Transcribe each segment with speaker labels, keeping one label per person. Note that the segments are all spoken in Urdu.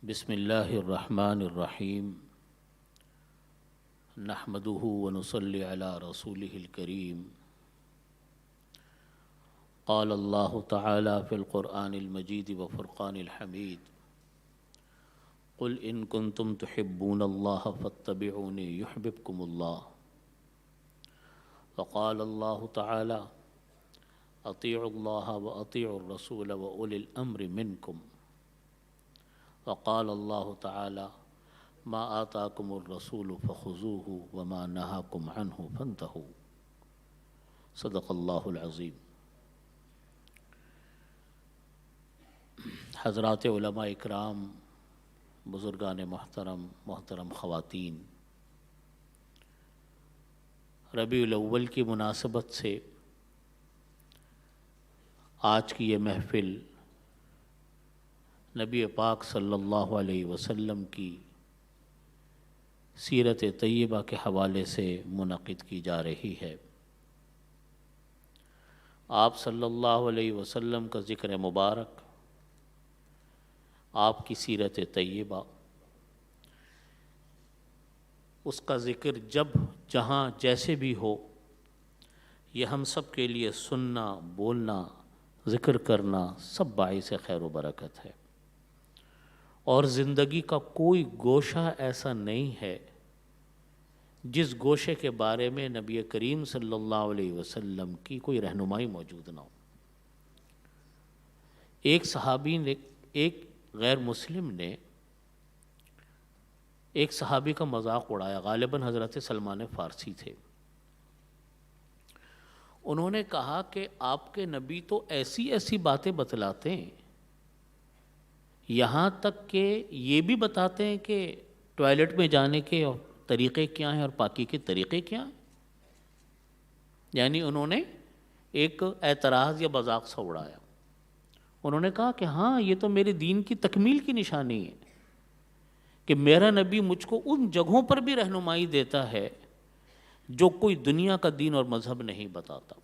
Speaker 1: بسم اللہ الرحمن الرحیم نحمده ونصلی علی رسولہ الکریم قال اللہ تعالی فی القرآن المجید وفرقان الحمید قل ان کنتم تحبون اللہ فاتبعونی یحببکم اللہ وقال اللہ تعالی اطیعوا اللہ واطیعوا الرسول واولی الامر منکم وقال اللہ تعالی ما آتاکم الرسول فخذوہ وما نہاکم عنہ فانتہوا صدق اللہ العظیم۔ حضرات علماء اکرام، بزرگان محترم خواتین، ربیع الاول کی مناسبت سے آج کی یہ محفل نبی پاک صلی اللہ علیہ وسلم کی سیرت طیبہ کے حوالے سے منعقد کی جا رہی ہے۔ آپ صلی اللہ علیہ وسلم کا ذکر مبارک، آپ کی سیرت طیبہ، اس کا ذکر جب جہاں جیسے بھی ہو، یہ ہم سب کے لیے سننا، بولنا، ذکر کرنا سب باعث خیر و برکت ہے۔ اور زندگی کا کوئی گوشہ ایسا نہیں ہے جس گوشے کے بارے میں نبی کریم صلی اللہ علیہ وسلم کی کوئی رہنمائی موجود نہ ہو۔ ایک صحابی نے، ایک غیر مسلم نے ایک صحابی کا مذاق اڑایا، غالباً حضرت سلمان فارسی تھے۔ انہوں نے کہا کہ آپ کے نبی تو ایسی ایسی باتیں بتلاتے ہیں، یہاں تک کہ یہ بھی بتاتے ہیں کہ ٹوائلٹ میں جانے کے طریقے کیا ہیں اور پاکی کے طریقے کیا ہیں۔ یعنی انہوں نے ایک اعتراض یا مذاق سا اڑایا۔ انہوں نے کہا کہ ہاں، یہ تو میرے دین کی تکمیل کی نشانی ہے کہ میرا نبی مجھ کو ان جگہوں پر بھی رہنمائی دیتا ہے جو کوئی دنیا کا دین اور مذہب نہیں بتاتا۔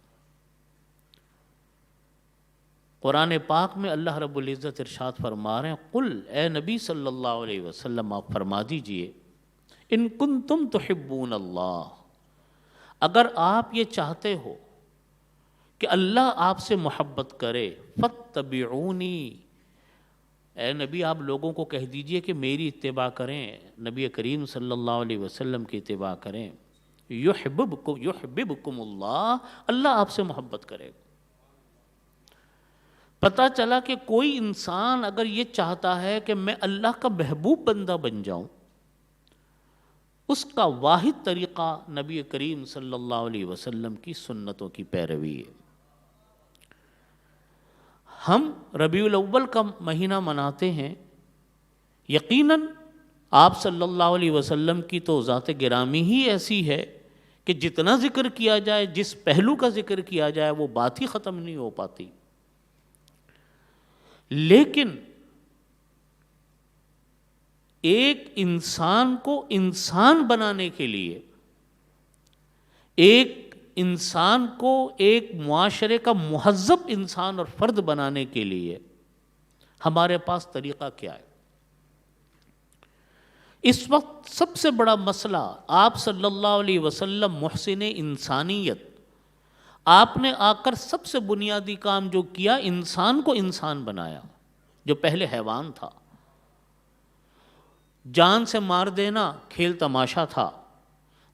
Speaker 1: قرآن پاک میں اللہ رب العزت ارشاد فرما رہے ہیں، قل، اے نبی صلی اللہ علیہ وسلم آپ فرما دیجئے، ان کنتم تحبون اللہ، اگر آپ یہ چاہتے ہو کہ اللہ آپ سے محبت کرے، فاتبعونی، اے نبی آپ لوگوں کو کہہ دیجئے کہ میری اتباع کریں، نبی کریم صلی اللہ علیہ وسلم کی اتباع کریں، یحببکم اللہ، اللہ آپ سے محبت کرے گا۔ پتہ چلا کہ کوئی انسان اگر یہ چاہتا ہے کہ میں اللہ کا محبوب بندہ بن جاؤں، اس کا واحد طریقہ نبی کریم صلی اللہ علیہ وسلم کی سنتوں کی پیروی ہے۔ ہم ربیع الاول کا مہینہ مناتے ہیں، یقیناً آپ صلی اللہ علیہ وسلم کی تو ذات گرامی ہی ایسی ہے کہ جتنا ذکر کیا جائے، جس پہلو کا ذکر کیا جائے، وہ بات ہی ختم نہیں ہو پاتی۔ لیکن ایک انسان کو انسان بنانے کے لیے، ایک انسان کو ایک معاشرے کا مہذب انسان اور فرد بنانے کے لیے ہمارے پاس طریقہ کیا ہے؟ اس وقت سب سے بڑا مسئلہ، آپ صلی اللہ علیہ وسلم محسن انسانیت، آپ نے آ کر سب سے بنیادی کام جو کیا، انسان کو انسان بنایا، جو پہلے حیوان تھا۔ جان سے مار دینا کھیل تماشا تھا،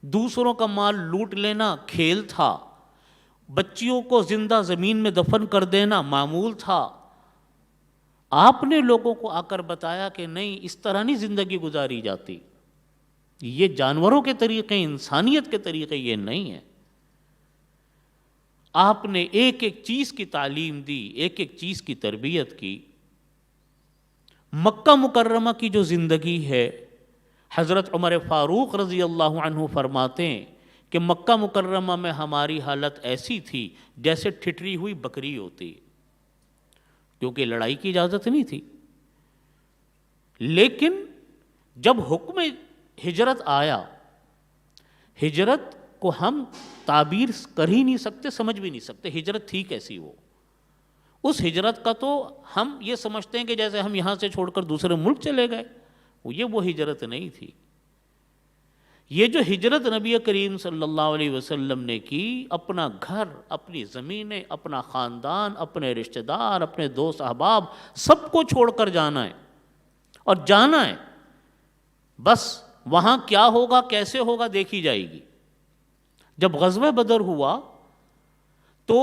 Speaker 1: دوسروں کا مال لوٹ لینا کھیل تھا، بچیوں کو زندہ زمین میں دفن کر دینا معمول تھا۔ آپ نے لوگوں کو آ کر بتایا کہ نہیں، اس طرح نہیں زندگی گزاری جاتی، یہ جانوروں کے طریقے، انسانیت کے طریقے یہ نہیں ہیں۔ آپ نے ایک ایک چیز کی تعلیم دی، ایک ایک چیز کی تربیت کی۔ مکہ مکرمہ کی جو زندگی ہے، حضرت عمر فاروق رضی اللہ عنہ فرماتے ہیں کہ مکہ مکرمہ میں ہماری حالت ایسی تھی جیسے ٹھٹری ہوئی بکری ہوتی، کیونکہ لڑائی کی اجازت نہیں تھی۔ لیکن جب حکم ہجرت آیا، ہجرت کو ہم تعبیر کر ہی نہیں سکتے، سمجھ بھی نہیں سکتے ہجرت تھی کیسی وہ۔ اس ہجرت کا تو ہم یہ سمجھتے ہیں کہ جیسے ہم یہاں سے چھوڑ کر دوسرے ملک چلے گئے، وہ ہجرت نہیں تھی۔ یہ جو ہجرت نبی کریم صلی اللہ علیہ وسلم نے کی، اپنا گھر، اپنی زمینیں، اپنا خاندان، اپنے رشتہ دار، اپنے دوست احباب، سب کو چھوڑ کر جانا ہے، اور جانا ہے، بس وہاں کیا ہوگا کیسے ہوگا دیکھی جائے گی۔ جب غزوہ بدر ہوا تو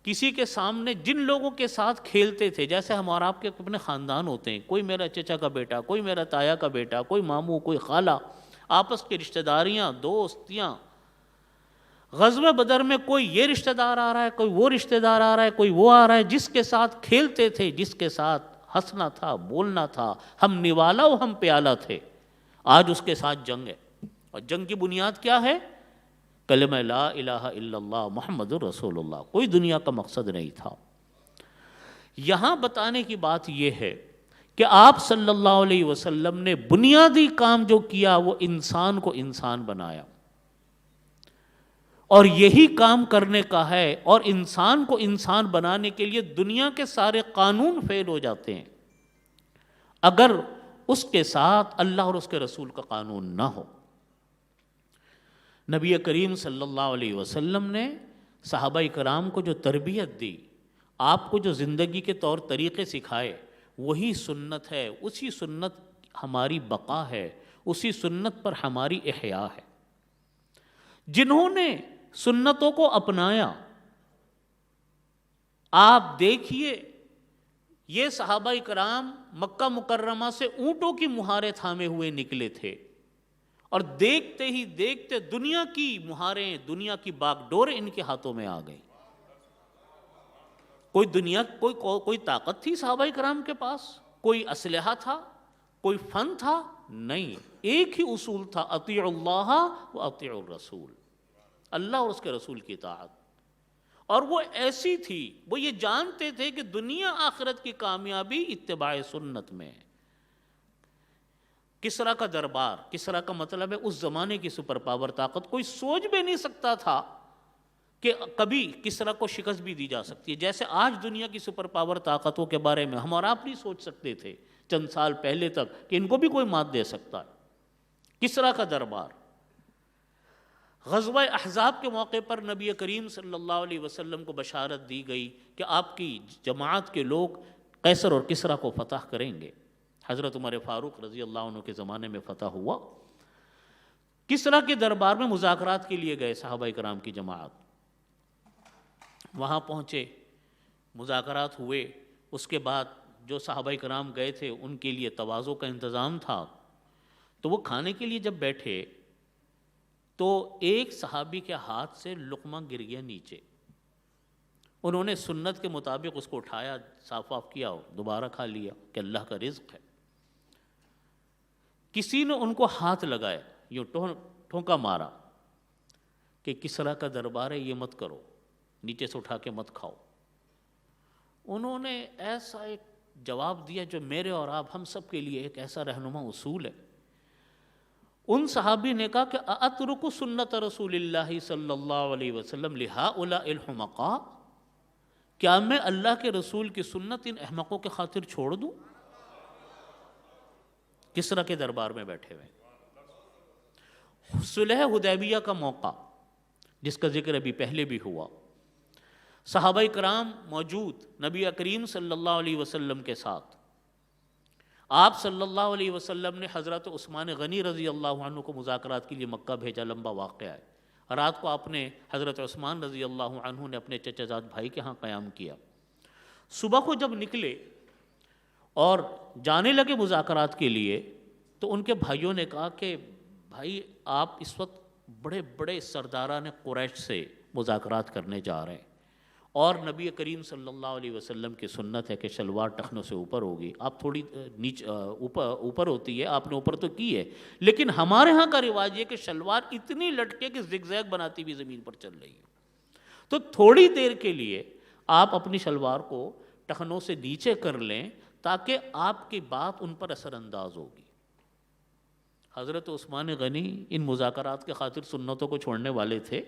Speaker 1: کسی کے سامنے جن لوگوں کے ساتھ کھیلتے تھے، جیسے ہمارا آپ کے اپنے خاندان ہوتے ہیں، کوئی میرا چچا کا بیٹا، کوئی میرا تایا کا بیٹا، کوئی ماموں، کوئی خالہ، آپس کی رشتہ داریاں، دوستیاں، غزوہ بدر میں کوئی یہ رشتہ دار آ رہا ہے، کوئی وہ رشتہ دار آ رہا ہے، کوئی وہ آ رہا ہے، جس کے ساتھ کھیلتے تھے، جس کے ساتھ ہنسنا تھا، بولنا تھا، ہم نوالا و ہم پیالہ تھے، آج اس کے ساتھ جنگ ہے۔ اور جنگ کی بنیاد کیا ہے؟ کلمہ لا الہ الا اللہ محمد الرسول اللہ، کوئی دنیا کا مقصد نہیں تھا۔ یہاں بتانے کی بات یہ ہے کہ آپ صلی اللہ علیہ وسلم نے بنیادی کام جو کیا وہ انسان کو انسان بنایا، اور یہی کام کرنے کا ہے، اور انسان کو انسان بنانے کے لیے دنیا کے سارے قانون فیل ہو جاتے ہیں اگر اس کے ساتھ اللہ اور اس کے رسول کا قانون نہ ہو۔ نبی کریم صلی اللہ علیہ وسلم نے صحابہ کرام کو جو تربیت دی، آپ کو جو زندگی کے طور طریقے سکھائے، وہی سنت ہے، اسی سنت ہماری بقا ہے، اسی سنت پر ہماری احیاء ہے۔ جنہوں نے سنتوں کو اپنایا، آپ دیکھیے یہ صحابہ کرام مکہ مکرمہ سے اونٹوں کی مہاریں تھامے ہوئے نکلے تھے، اور دیکھتے ہی دیکھتے دنیا کی مہاریں، دنیا کی باغ ڈوریں ان کے ہاتھوں میں آ گئی۔ کوئی طاقت تھی صحابہ کرام کے پاس؟ کوئی اسلحہ تھا؟ کوئی فن تھا؟ نہیں، ایک ہی اصول تھا، اطیعوا اللہ و اطیعوا الرسول، اللہ اور اس کے رسول کی اطاعت۔ اور وہ ایسی تھی، وہ یہ جانتے تھے کہ دنیا آخرت کی کامیابی اتباع سنت میں ہے۔ کسریٰ کا دربار، کسریٰ کا مطلب ہے اس زمانے کی سپر پاور طاقت، کوئی سوچ بھی نہیں سکتا تھا کہ کبھی کسریٰ کو شکست بھی دی جا سکتی ہے۔ جیسے آج دنیا کی سپر پاور طاقتوں کے بارے میں ہم اور آپ نہیں سوچ سکتے تھے چند سال پہلے تک کہ ان کو بھی کوئی مات دے سکتا ہے۔ کسریٰ کا دربار۔ غزوہ احزاب کے موقع پر نبی کریم صلی اللہ علیہ وسلم کو بشارت دی گئی کہ آپ کی جماعت کے لوگ قیصر اور کسریٰ کو فتح کریں گے۔ حضرت عمر فاروق رضی اللہ عنہ کے زمانے میں فتح ہوا۔ کسریٰ کے دربار میں مذاکرات کے لیے گئے صحابہ کرام کی جماعت، وہاں پہنچے، مذاکرات ہوئے۔ اس کے بعد جو صحابہ کرام گئے تھے ان کے لیے تواضع کا انتظام تھا، تو وہ کھانے کے لیے جب بیٹھے تو ایک صحابی کے ہاتھ سے لقمہ گر گیا نیچے۔ انہوں نے سنت کے مطابق اس کو اٹھایا، صاف کیا، دوبارہ کھا لیا کہ اللہ کا رزق ہے۔ کسی نے ان کو ہاتھ لگایا، یوں ٹھونکا مارا کہ کسریٰ کا دربار ہے، یہ مت کرو، نیچے سے اٹھا کے مت کھاؤ۔ انہوں نے ایسا ایک جواب دیا جو میرے اور آپ ہم سب کے لیے ایک ایسا رہنما اصول ہے۔ ان صحابی نے کہا کہ اترک سنت رسول اللہ صلی اللہ علیہ وسلم لہؤلاء الحمقاء، کیا میں اللہ کے رسول کی سنت ان احمقوں کے خاطر چھوڑ دوں؟ کسریٰ کے دربار میں بیٹھے ہوئے۔ صلح حدیبیہ کا موقع جس کا ذکر ابھی پہلے بھی ہوا، صحابہ کرام موجود نبی کریم صلی اللہ علیہ وسلم کے ساتھ، آپ صلی اللہ علیہ وسلم نے حضرت عثمان غنی رضی اللہ عنہ کو مذاکرات کے لیے مکہ بھیجا، لمبا واقعہ ہے۔ رات کو آپ نے حضرت عثمان رضی اللہ عنہ نے اپنے چچا زاد بھائی کے ہاں قیام کیا۔ صبح کو جب نکلے اور جانے لگے مذاکرات کے لیے تو ان کے بھائیوں نے کہا کہ بھائی آپ اس وقت بڑے بڑے سرداران قریش سے مذاکرات کرنے جا رہے ہیں، اور نبی کریم صلی اللہ علیہ وسلم کی سنت ہے کہ شلوار ٹخنوں سے اوپر ہوگی، آپ تھوڑی نیچے اوپر ہوتی ہے، آپ نے اوپر تو کی ہے، لیکن ہمارے ہاں کا رواج یہ کہ شلوار اتنی لٹکے کہ زگ زیگ بناتی ہوئی زمین پر چل رہی ہے، تو تھوڑی دیر کے لیے آپ اپنی شلوار کو ٹخنوں سے نیچے کر لیں تاکہ آپ کی بات ان پر اثر انداز ہوگی۔ حضرت عثمان غنی ان مذاکرات کے خاطر سنتوں کو چھوڑنے والے تھے؟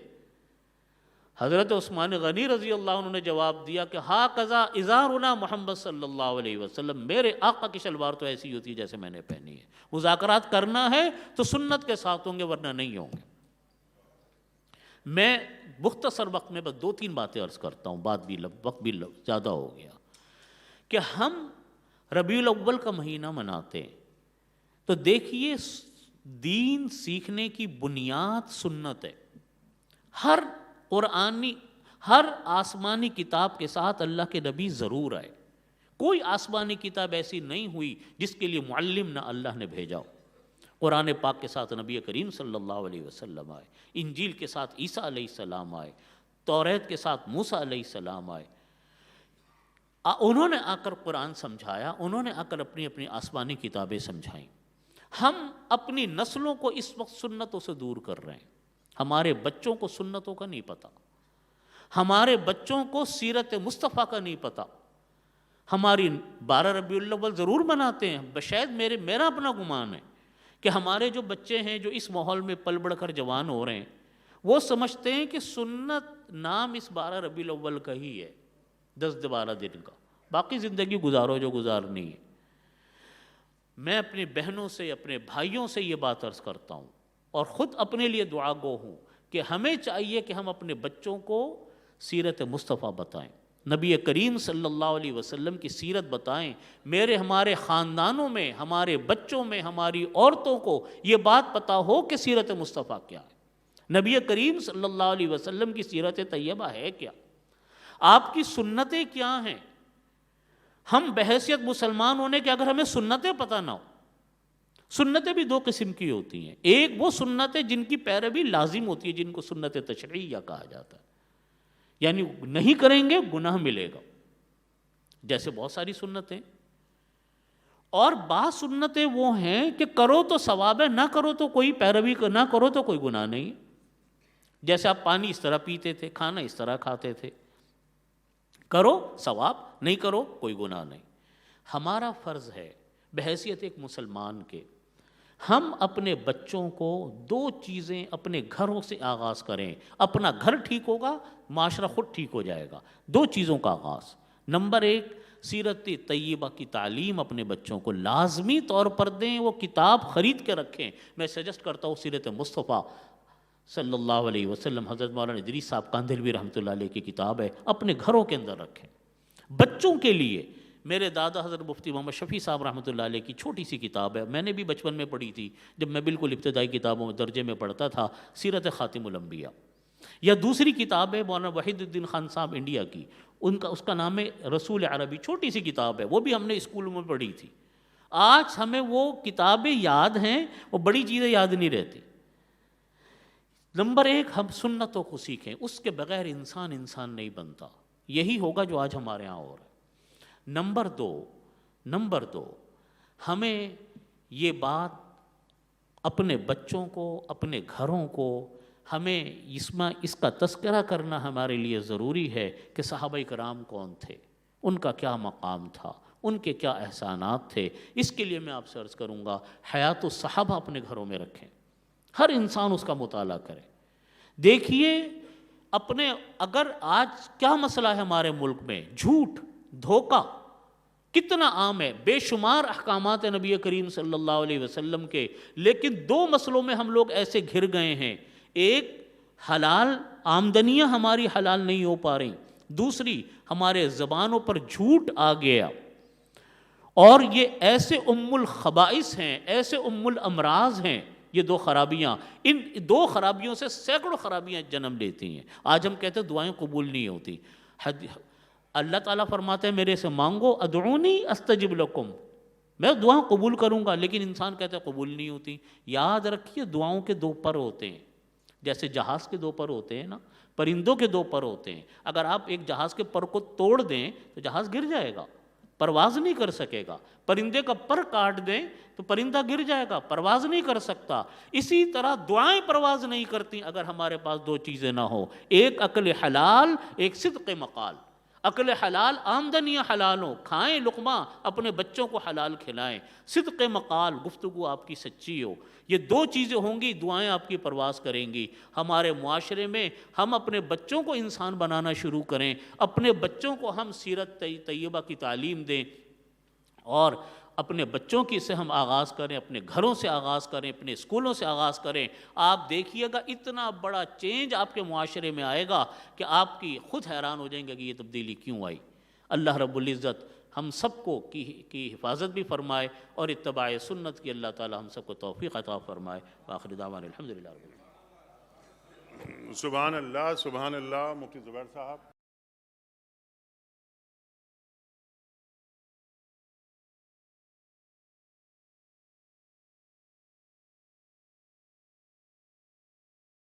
Speaker 1: حضرت عثمان غنی رضی اللہ عنہ نے جواب دیا کہ ہا قضا ازارنا محمد صلی اللہ علیہ وسلم، میرے آقا کی شلوار تو ایسی ہوتی ہے جیسے میں نے پہنی ہے، مذاکرات کرنا ہے تو سنت کے ساتھ ہوں گے ورنہ نہیں ہوں گے۔ میں مختصر وقت میں بس 2-3 باتیں عرض کرتا ہوں، وقت بھی زیادہ ہو گیا، کہ ہم ربیع الاول کا مہینہ مناتے ہیں تو دیکھیے دین سیکھنے کی بنیاد سنت ہے۔ ہر آسمانی کتاب کے ساتھ اللہ کے نبی ضرور آئے، کوئی آسمانی کتاب ایسی نہیں ہوئی جس کے لیے معلم نہ اللہ نے بھیجا ہو۔ قرآن پاک کے ساتھ نبی کریم صلی اللہ علیہ وسلم آئے، انجیل کے ساتھ عیسیٰ علیہ السلام آئے، توریت کے ساتھ موسیٰ علیہ السلام آئے۔ انہوں نے آ کر قرآن سمجھایا، انہوں نے آ کر اپنی اپنی آسمانی کتابیں سمجھائیں۔ ہم اپنی نسلوں کو اس وقت سنتوں سے دور کر رہے ہیں، ہمارے بچوں کو سنتوں کا نہیں پتہ، ہمارے بچوں کو سیرت مصطفیٰ کا نہیں پتہ۔ ہماری 12 ربیع الاول ضرور مناتے ہیں، شاید میرا اپنا گمان ہے کہ ہمارے جو بچے ہیں جو اس ماحول میں پل بڑھ کر جوان ہو رہے ہیں وہ سمجھتے ہیں کہ سنت نام اس 12 ربیع الاول کا ہی ہے، 10-12 دن کا، باقی زندگی گزارو جو گزارنی ہے۔ میں اپنی بہنوں سے، اپنے بھائیوں سے یہ بات عرض کرتا ہوں اور خود اپنے لیے دعا گو ہوں کہ ہمیں چاہیے کہ ہم اپنے بچوں کو سیرت مصطفیٰ بتائیں، نبی کریم صلی اللہ علیہ وسلم کی سیرت بتائیں۔ ہمارے خاندانوں میں، ہمارے بچوں میں، ہماری عورتوں کو یہ بات پتہ ہو کہ سیرت مصطفیٰ کیا ہے، نبی کریم صلی اللہ علیہ وسلم کی سیرت طیبہ ہے کیا، آپ کی سنتیں کیا ہیں۔ ہم بحیثیت مسلمان ہونے کے اگر ہمیں سنتیں پتہ نہ ہو، سنتیں بھی 2 قسم کی ہوتی ہیں، ایک وہ سنتیں جن کی پیروی لازم ہوتی ہے جن کو سنت تشریعیہ کہا جاتا ہے، یعنی نہیں کریں گے گناہ ملے گا، جیسے بہت ساری سنتیں، اور بعض سنتیں وہ ہیں کہ کرو تو ثواب ہے، نہ کرو تو کوئی پیروی نہ کرو تو کوئی گناہ نہیں، جیسے آپ پانی اس طرح پیتے تھے، کھانا اس طرح کھاتے تھے، کرو ثواب، نہیں کرو کوئی گناہ نہیں۔ ہمارا فرض ہے بحیثیت ایک مسلمان کے، ہم اپنے بچوں کو 2 چیزیں اپنے گھروں سے آغاز کریں، اپنا گھر ٹھیک ہوگا معاشرہ خود ٹھیک ہو جائے گا۔ 2 چیزوں کا آغاز، نمبر 1 سیرت طیبہ کی تعلیم اپنے بچوں کو لازمی طور پر دیں، وہ کتاب خرید کے رکھیں۔ میں سجیسٹ کرتا ہوں سیرت مصطفیٰ صلی اللہ علیہ وسلم، حضرت مولانا ادریس صاحب کاندھلوی رحمۃ اللہ علیہ کی کتاب ہے، اپنے گھروں کے اندر رکھیں۔ بچوں کے لیے میرے دادا حضرت مفتی محمد شفیع صاحب رحمۃ اللہ علیہ کی چھوٹی سی کتاب ہے، میں نے بھی بچپن میں پڑھی تھی جب میں بالکل ابتدائی کتابوں درجے میں پڑھتا تھا، سیرت خاتم الانبیاء۔ یا دوسری کتاب ہے مولانا وحید الدین خان صاحب انڈیا کی، اس کا نام ہے رسول عربی، چھوٹی سی کتاب ہے، وہ بھی ہم نے اسکول میں پڑھی تھی۔ آج ہمیں وہ کتابیں یاد ہیں، وہ بڑی چیزیں یاد نہیں رہتی۔ نمبر 1 ہم سنتوں کو سیکھیں، اس کے بغیر انسان نہیں بنتا، یہی ہوگا جو آج ہمارے ہاں ہو رہا ہے۔ نمبر 2 ہمیں یہ بات اپنے بچوں کو، اپنے گھروں کو، ہمیں اس کا تذکرہ کرنا ہمارے لیے ضروری ہے کہ صحابہ کرام کون تھے، ان کا کیا مقام تھا، ان کے کیا احسانات تھے۔ اس کے لیے میں آپ سے عرض کروں گا حیات الصحابہ اپنے گھروں میں رکھیں، ہر انسان اس کا مطالعہ کرے۔ دیکھیے اگر آج کیا مسئلہ ہے ہمارے ملک میں، جھوٹ، دھوکہ کتنا عام ہے، بے شمار احکامات نبی کریم صلی اللہ علیہ وسلم کے، لیکن 2 مسئلوں میں ہم لوگ ایسے گھر گئے ہیں، ایک حلال آمدنیاں ہماری حلال نہیں ہو پا رہی، دوسری ہمارے زبانوں پر جھوٹ آ گیا، اور یہ ایسے الخبائث ہیں، ایسے الامراض ہیں، یہ 2 خرابیاں، ان 2 خرابیوں سے سینکڑوں خرابیاں جنم لیتی ہیں۔ آج ہم کہتے ہیں دعائیں قبول نہیں ہوتی، اللہ تعالیٰ فرماتے ہیں میرے سے مانگو ادعونی استجب لکم، میں دعا قبول کروں گا، لیکن انسان کہتے ہیں قبول نہیں ہوتی۔ یاد رکھیے دعاؤں کے 2 پر ہوتے ہیں، جیسے جہاز کے 2 پر ہوتے ہیں نا، پرندوں کے 2 پر ہوتے ہیں، اگر آپ ایک جہاز کے پر کو توڑ دیں تو جہاز گر جائے گا، پرواز نہیں کر سکے گا، پرندے کا پر کاٹ دیں تو پرندہ گر جائے گا، پرواز نہیں کر سکتا۔ اسی طرح دعائیں پرواز نہیں کرتی اگر ہمارے پاس 2 چیزیں نہ ہو، ایک عقل حلال، ایک صدق مقال۔ عقل حلال، آمدنیاں حلال ہوں، کھائیں لقمہ، اپنے بچوں کو حلال کھلائیں، صدق مقال، گفتگو آپ کی سچی ہو، یہ دو چیزیں ہوں گی، دعائیں آپ کی پرواز کریں گی۔ ہمارے معاشرے میں ہم اپنے بچوں کو انسان بنانا شروع کریں، اپنے بچوں کو ہم سیرت طیبہ کی تعلیم دیں، اور اپنے بچوں کی سے ہم آغاز کریں، اپنے گھروں سے آغاز کریں، اپنے اسکولوں سے آغاز کریں۔ آپ دیکھیے گا اتنا بڑا چینج آپ کے معاشرے میں آئے گا کہ آپ کی خود حیران ہو جائیں گے کہ یہ تبدیلی کیوں آئی۔ اللہ رب العزت ہم سب کو کی حفاظت بھی فرمائے، اور اتباع سنت کی اللہ تعالی ہم سب کو توفیق عطا فرمائے۔ وآخر دعوانا الحمدللہ رب العالمین۔
Speaker 2: سبحان اللہ، سبحان اللہ۔ مفتی زبیر صاحب